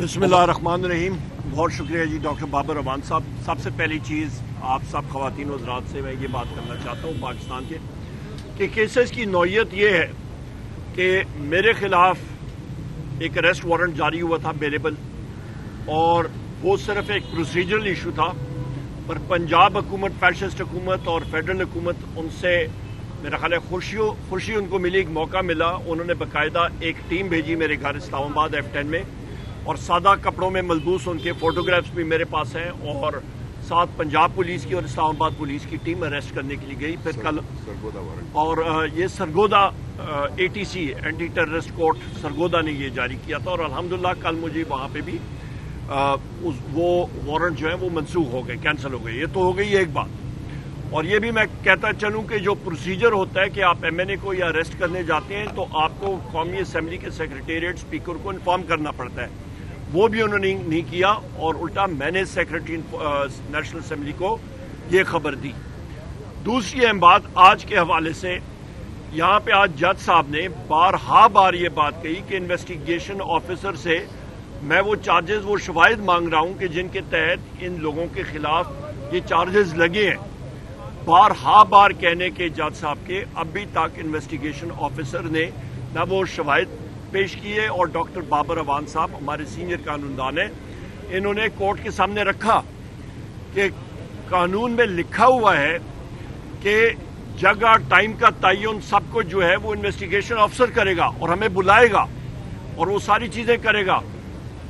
बिस्मिल्लाहिर्रहमानिर्रहीम। बहुत शुक्रिया जी डॉक्टर बाबर अवान साहब। सबसे पहली चीज़ आप सब ख़वातीन व हज़रात से मैं ये बात करना चाहता हूँ पाकिस्तान के कि केसेस की नौइयत ये है कि मेरे ख़िलाफ़ एक अरेस्ट वारंट जारी हुआ था बेलेबल, और वो सिर्फ एक प्रोसीजरल इशू था, पर पंजाब हुकूमत, फैसिस्ट हुकूमत और फेडरल हुकूमत उनसे मेरा ख्याल है खुशी उनको मिली, एक मौका मिला। उन्होंने बाकायदा एक टीम भेजी मेरे घर इस्लामाबाद F10 में, और सादा कपड़ों में मलबूस उनके फोटोग्राफ्स भी मेरे पास हैं, और साथ पंजाब पुलिस की और इस्लामाबाद पुलिस की टीम अरेस्ट करने के लिए गई। फिर कल और ये Sargodha ATC anti terrorist court Sargodha ने ये जारी किया था, और अल्हम्दुलिल्लाह कल मुझे वहाँ पे भी वो वारंट जो है वो मनसूख हो गए, कैंसिल हो गए। ये तो हो गई एक बात। और ये भी मैं कहता चलूं कि जो प्रोसीजर होता है कि आप MNA को या अरेस्ट करने जाते हैं तो आपको कौमी असम्बली के सेक्रेटेरिएट स्पीकर को इन्फॉर्म करना पड़ता है, वो भी उन्होंने नहीं किया, और उल्टा मैंने सेक्रेटरी नेशनल असम्बली को ये खबर दी। दूसरी अहम बात आज के हवाले से, यहाँ पे आज जज साहब ने बार ये बात कही कि इन्वेस्टिगेशन ऑफिसर से मैं वो चार्जेस, वो शवाहिद मांग रहा हूँ कि जिनके तहत इन लोगों के खिलाफ ये चार्जेस लगे हैं। बार कहने के जज साहब के अभी तक इन्वेस्टिगेशन ऑफिसर ने ना वो शवाहिद पेश किए, और डॉक्टर बाबर अवान साहब हमारे सीनियर कानूनदान हैं, इन्होंने कोर्ट के सामने रखा कि कानून में लिखा हुआ है कि जगह टाइम का तयन सब कुछ जो है वो इन्वेस्टिगेशन ऑफिसर करेगा और हमें बुलाएगा और वो सारी चीजें करेगा।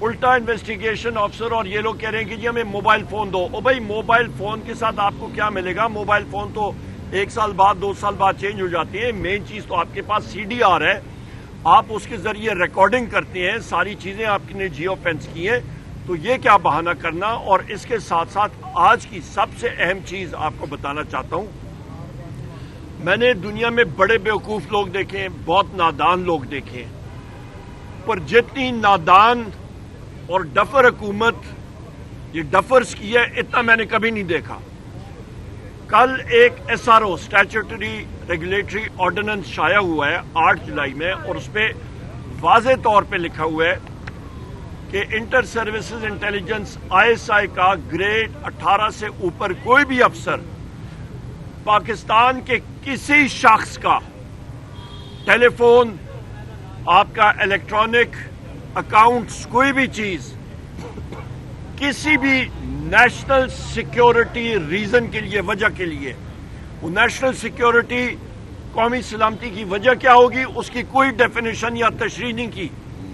उल्टा इन्वेस्टिगेशन ऑफिसर और ये लोग कह रहे हैं कि जी हमें मोबाइल फोन दो। ओ भाई, मोबाइल फोन के साथ आपको क्या मिलेगा? मोबाइल फोन तो 1 साल बाद 2 साल बाद चेंज हो जाती है। मेन चीज तो आपके पास CDR है, आप उसके जरिए रिकॉर्डिंग करते हैं, सारी चीजें आपने जियो फेंस की हैं, तो ये क्या बहाना करना। और इसके साथ साथ आज की सबसे अहम चीज आपको बताना चाहता हूं, मैंने दुनिया में बड़े बेवकूफ लोग देखे हैं, बहुत नादान लोग देखे हैं, पर जितनी नादान और डफर हुकूमत ये डफर्स की है, इतना मैंने कभी नहीं देखा। कल एक SRO स्टैट्यूटरी रेगुलेटरी ऑर्डिनेंस शाया हुआ है 8 जुलाई में, और उस पर वाज़े तौर पे लिखा हुआ है कि इंटर सर्विसेज इंटेलिजेंस ISI का ग्रेड 18 से ऊपर कोई भी अफसर पाकिस्तान के किसी शख्स का टेलीफोन, आपका इलेक्ट्रॉनिक अकाउंट्स, कोई भी चीज किसी भी नेशनल सिक्योरिटी रीजन के लिए, वजह के लिए, वो नेशनल सिक्योरिटी कौमी सलामती की वजह क्या होगी उसकी कोई डेफिनेशन या तशरीह नहीं की।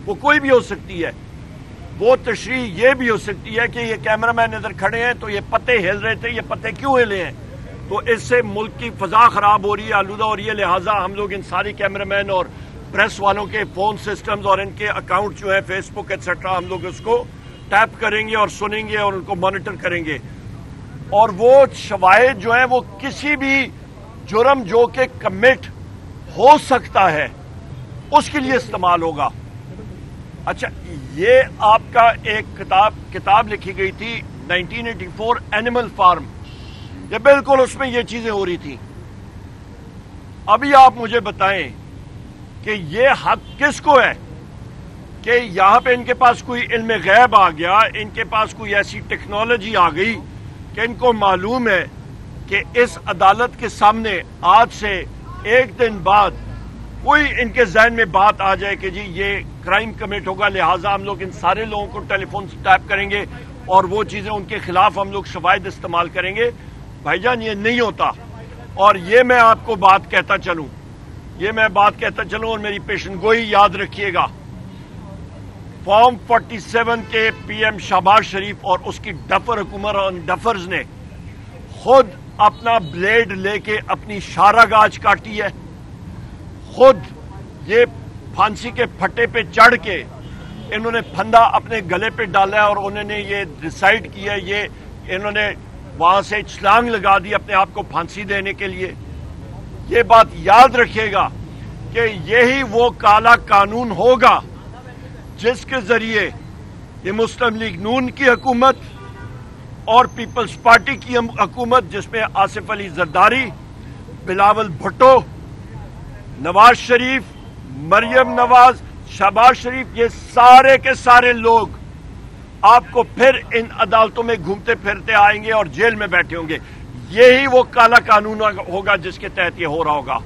वो कोई भी हो सकती है। वो तशरीह ये भी हो सकती है कि ये कैमरामैन इधर खड़े हैं तो ये पत्ते हिल रहे थे, ये पत्ते क्यों हिले हैं, तो इससे मुल्क की फजा खराब हो रही है, आलूदा हो रही है, लिहाजा हम लोग इन सारी कैमरामैन और प्रेस वालों के फोन सिस्टम्स और इनके अकाउंट जो है फेसबुक एक्सेट्रा, हम लोग उसको टैप करेंगे और सुनेंगे और उनको मॉनिटर करेंगे। और वो शवाहिद जो है वो किसी भी जुर्म जो के कमिट हो सकता है उसके लिए इस्तेमाल होगा। अच्छा, ये आपका एक किताब लिखी गई थी 1984 एनिमल फार्म, ये बिल्कुल उसमें ये चीजें हो रही थी। अभी आप मुझे बताएं कि ये हक किसको है कि यहां पे इनके पास कोई इल्म गैब आ गया, इनके पास कोई ऐसी टेक्नोलॉजी आ गई कि इनको मालूम है कि इस अदालत के सामने आज से 1 दिन बाद कोई इनके जहन में बात आ जाए कि जी ये क्राइम कमिट होगा, लिहाजा हम लोग इन सारे लोगों को टेलीफोन से टैप करेंगे और वो चीजें उनके खिलाफ हम लोग शवाहिद इस्तेमाल करेंगे। भाईजान, ये नहीं होता। और ये मैं आपको बात कहता चलूं और मेरी पेशन गोई याद रखिएगा। फॉर्म 47 के PM शहबाज शरीफ और उसकी डफर हुकूमत और डफर्स ने खुद अपना ब्लेड लेके अपनी शारागाज काटी है, खुद ये फांसी के फट्टे पे चढ़ के इन्होंने फंदा अपने गले पे डाला है और उन्होंने ये डिसाइड किया, ये इन्होंने वहां से छलांग लगा दी अपने आप को फांसी देने के लिए। ये बात याद रखिएगा कि यही वो काला कानून होगा जिसके जरिए ये मुस्लिम लीग नून की हुकूमत और पीपल्स पार्टी की हुकूमत, जिसमें आसिफ अली जरदारी, बिलावल भुट्टो, नवाज शरीफ, मरियम नवाज, शहबाज शरीफ, ये सारे के सारे लोग آپ کو پھر ان عدالتوں میں گھومتے پھرتے آئیں گے اور جیل میں بیٹھے ہوں گے. یہی وہ کالا قانون ہوگا جس کے تحت یہ ہو رہا ہوگا.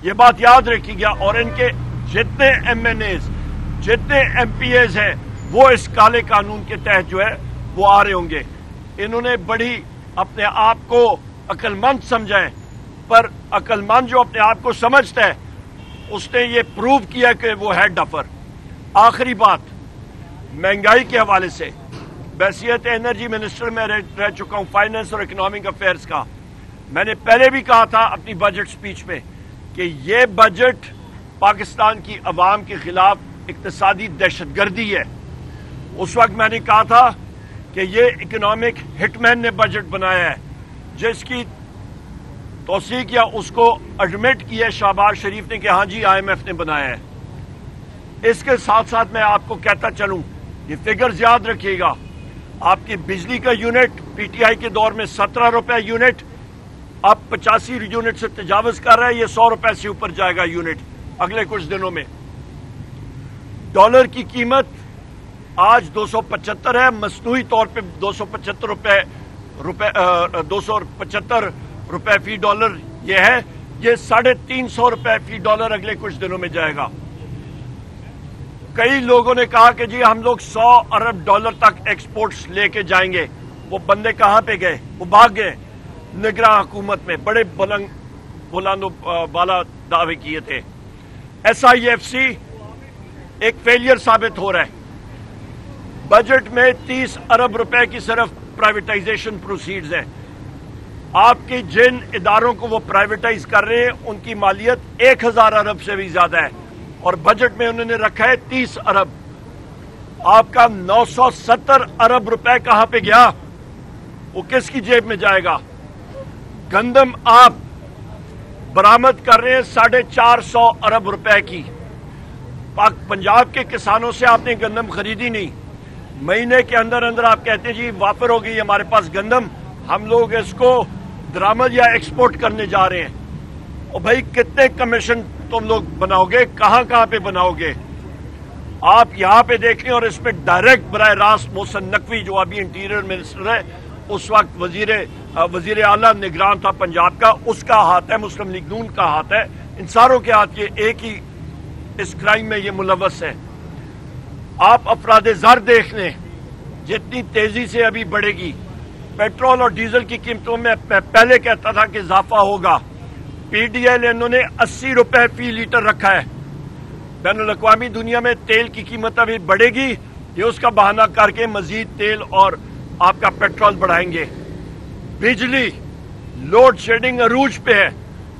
یہ بات یاد رکھیے گا. اور ان کے جتنے ایم این ایز جتنے ایم پی ایز ہیں وہ اس کالے قانون کے تحت جو ہے وہ آ رہے ہوں گے. انہوں نے بڑی اپنے آپ کو عقل مند سمجھا ہے, پر عقل مند جو اپنے آپ کو سمجھتا ہے اس نے یہ پروو کیا کہ وہ ہے ڈفر. آخری بات, مہنگائی کے حوالے سے بحیثیت انرجی منسٹر میں رہ چکا ہوں فائنانس اور اکنامک افیئرز کا. میں نے پہلے بھی کہا تھا اپنی بجٹ سپیچ میں کہ یہ بجٹ پاکستان کی عوام کے خلاف اقتصادی دہشت گردی ہے. اس وقت میں نے کہا تھا کہ یہ اکنامک ہٹ مین نے بجٹ بنایا ہے, جس کی توثیق کیا اس کو ایڈمٹ کیا شہباز شریف نے کہ ہاں جی آئی ایم ایف نے بنایا ہے. اس کے ساتھ ساتھ میں آپ کو کہتا چلوں, یہ فگرز یاد رکھیے گا. آپ کی بجلی کا یونٹ پی ٹی آئی کے دور میں 17 روپے یونٹ, اب 85 یونٹ سے تجاوز کر رہا ہے. یہ 100 روپے سے اوپر جائے گا یونٹ اگلے کچھ دنوں میں. ڈالر کی قیمت آج 275 ہے, مصنوعی طور پہ 275 روپے فی ڈالر یہ ہے. یہ 350 روپے فی ڈالر اگلے کچھ دنوں میں جائے گا. کئی لوگوں نے کہا کہ جی ہم لوگ 100 ارب ڈالر تک ایکسپورٹس لے کے جائیں گے. وہ بندے کہاں پہ گئے؟ وہ بھاگ گئے. نگراں حکومت میں بڑے بلند بالا دعوے کیے تھے. ایس آئی ایف سی ایک فیلئر ثابت ہو رہا ہے. بجٹ میں 30 ارب روپے کی صرف پرائیویٹائزیشن پروسیڈز ہیں. آپ کی جن اداروں کو وہ پرائیویٹائز کر رہے ہیں ان کی مالیت 1000 ارب سے بھی زیادہ ہے, اور بجٹ میں انہوں نے رکھا ہے 30 ارب. آپ کا 970 ارب روپے کہاں پہ گیا؟ وہ کس کی جیب میں جائے گا؟ گندم آپ برآمد کر رہے ہیں 450 ارب روپے کی. پنجاب کے کسانوں سے آپ نے گندم خریدی نہیں. مہینے کے اندر اندر آپ کہتے ہیں جی وافر ہو گئی ہمارے پاس گندم, ہم لوگ اس کو درآمد یا ایکسپورٹ کرنے جا رہے ہیں. اور بھائی کتنے کمیشن تم لوگ بناؤ گے؟ کہاں پہ بناؤ گے؟ آپ یہاں پہ دیکھ لیں. اور اس پہ ڈائریکٹ براہ راست محسن نقوی جو ابھی انٹیریئر منسٹر ہے, اس وقت وزیر اعلیٰ نگران تھا پنجاب کا, اس کا ہاتھ ہے, مسلم لیگ نون کا ہاتھ ہے, ان ساروں کے ہاتھ. یہ ایک ہی اس کرائم میں یہ ملوث ہے. آپ افراد زر دیکھ لیں جتنی تیزی سے ابھی بڑھے گی. پیٹرول اور ڈیزل کی قیمتوں میں پہلے کہتا تھا کہ اضافہ ہوگا. پی ڈی ایل انہوں نے 80 روپے فی لیٹر رکھا ہے. بین الاقوامی دنیا میں تیل کی قیمت ابھی بڑھے گی, یہ اس کا بہانہ کر کے مزید تیل اور آپ کا پیٹرول بڑھائیں گے. بجلی لوڈ شیڈنگ عروج پہ ہے.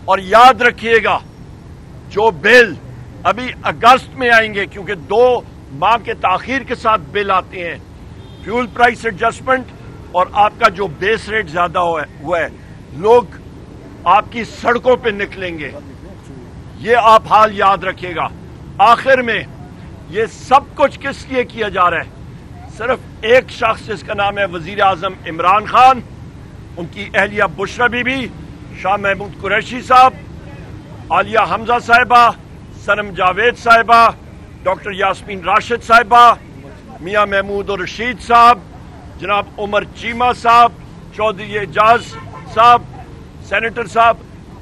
اور یاد رکھیے گا جو بل ابھی اگست میں آئیں گے, کیونکہ 2 ماہ کے تاخیر کے ساتھ بل آتے ہیں, فیول پرائس ایڈجسٹمنٹ اور آپ کا جو بیس ریٹ زیادہ ہوا ہے, لوگ آپ کی سڑکوں پہ نکلیں گے. یہ آپ حال یاد رکھیے گا. آخر میں یہ سب کچھ کس لیے کیا جا رہا ہے؟ صرف ایک شخص جس کا نام ہے وزیر اعظم عمران خان, ان کی اہلیہ بشرا بی بی, شاہ محمود قریشی صاحب, عالیہ حمزہ صاحبہ, صنم جاوید صاحبہ, ڈاکٹر یاسمین راشد صاحبہ, میاں محمود رشید صاحب, جناب عمر چیمہ صاحب, چودھری اعجاز صاحب, سینیٹر صاحب,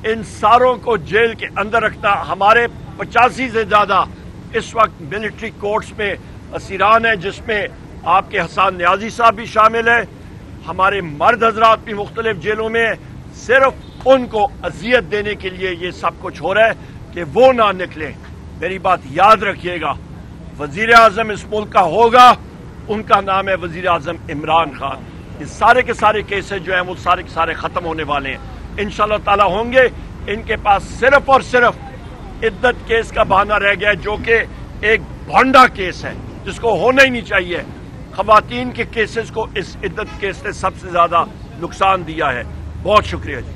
ان ساروں کو جیل کے اندر رکھنا. ہمارے 85 سے زیادہ اس وقت ملٹری کورٹس میں اسیران ہیں, جس میں آپ کے حسان نیازی صاحب بھی شامل ہیں. ہمارے مرد حضرات بھی مختلف جیلوں میں ہیں. صرف ان کو اذیت دینے کے لیے یہ سب کچھ ہو رہا ہے کہ وہ نہ نکلیں. میری بات یاد رکھیے گا, وزیر اعظم اس ملک کا ہوگا, ان کا نام ہے وزیر اعظم عمران خان. یہ سارے کے سارے کیسز جو ہیں وہ سارے کے سارے ختم ہونے والے ہیں انشاءاللہ تعالی ہوں گے. ان کے پاس صرف اور صرف عدت کیس کا بہانہ رہ گیا, جو کہ ایک بھونڈا کیس ہے جس کو ہونا ہی نہیں چاہیے. خواتین کے کیسز کو اس عدت کیس نے سب سے زیادہ نقصان دیا ہے. بہت شکریہ جی.